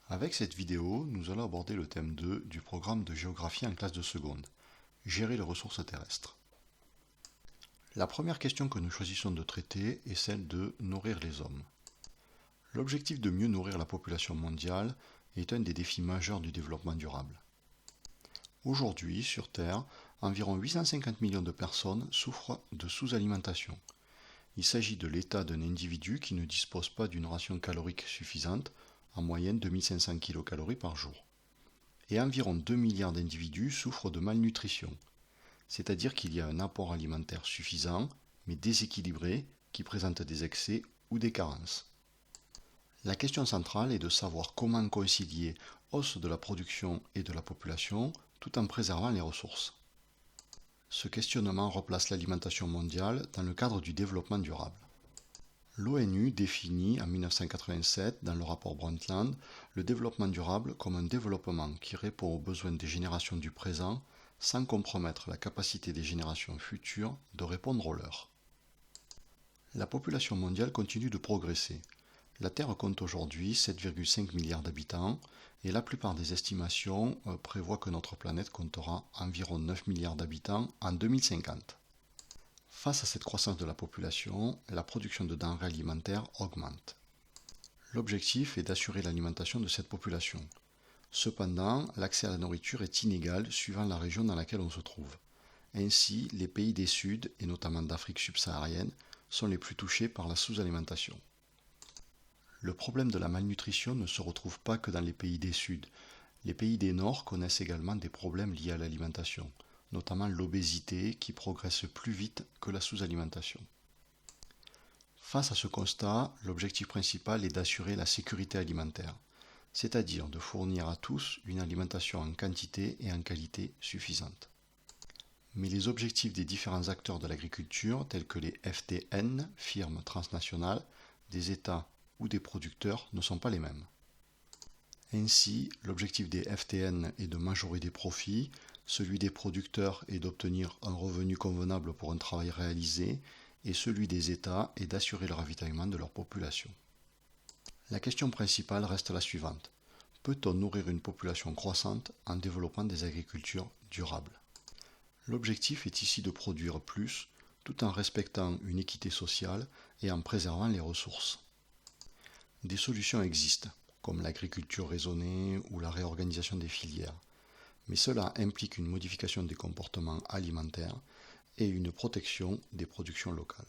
Avec cette vidéo, nous allons aborder le thème 2 du programme de géographie en classe de seconde, gérer les ressources terrestres. La première question que nous choisissons de traiter est celle de nourrir les hommes. L'objectif de mieux nourrir la population mondiale est un des défis majeurs du développement durable. Aujourd'hui, sur Terre, environ 850 millions de personnes souffrent de sous-alimentation. Il s'agit de l'état d'un individu qui ne dispose pas d'une ration calorique suffisante, en moyenne 2500 kcal par jour. Et environ 2 milliards d'individus souffrent de malnutrition, c'est-à-dire qu'il y a un apport alimentaire suffisant, mais déséquilibré, qui présente des excès ou des carences. La question centrale est de savoir comment concilier hausse de la production et de la population tout en préservant les ressources. Ce questionnement replace l'alimentation mondiale dans le cadre du développement durable. L'ONU définit en 1987, dans le rapport Brundtland, le développement durable comme un développement qui répond aux besoins des générations du présent sans compromettre la capacité des générations futures de répondre aux leurs. La population mondiale continue de progresser. La Terre compte aujourd'hui 7,5 milliards d'habitants et la plupart des estimations prévoient que notre planète comptera environ 9 milliards d'habitants en 2050. Face à cette croissance de la population, la production de denrées alimentaires augmente. L'objectif est d'assurer l'alimentation de cette population. Cependant, l'accès à la nourriture est inégal suivant la région dans laquelle on se trouve. Ainsi, les pays des Suds, et notamment d'Afrique subsaharienne, sont les plus touchés par la sous-alimentation. Le problème de la malnutrition ne se retrouve pas que dans les pays des Suds. Les pays des Nord connaissent également des problèmes liés à l'alimentation, notamment l'obésité qui progresse plus vite que la sous-alimentation. Face à ce constat, l'objectif principal est d'assurer la sécurité alimentaire, c'est-à-dire de fournir à tous une alimentation en quantité et en qualité suffisante. Mais les objectifs des différents acteurs de l'agriculture, tels que les FTN, firmes transnationales, des États ou des producteurs, ne sont pas les mêmes. Ainsi, l'objectif des FTN est de majorer des profits, celui des producteurs est d'obtenir un revenu convenable pour un travail réalisé, et celui des États est d'assurer le ravitaillement de leur population. La question principale reste la suivante. Peut-on nourrir une population croissante en développant des agricultures durables ? L'objectif est ici de produire plus, tout en respectant une équité sociale et en préservant les ressources. Des solutions existent, comme l'agriculture raisonnée ou la réorganisation des filières, mais cela implique une modification des comportements alimentaires et une protection des productions locales.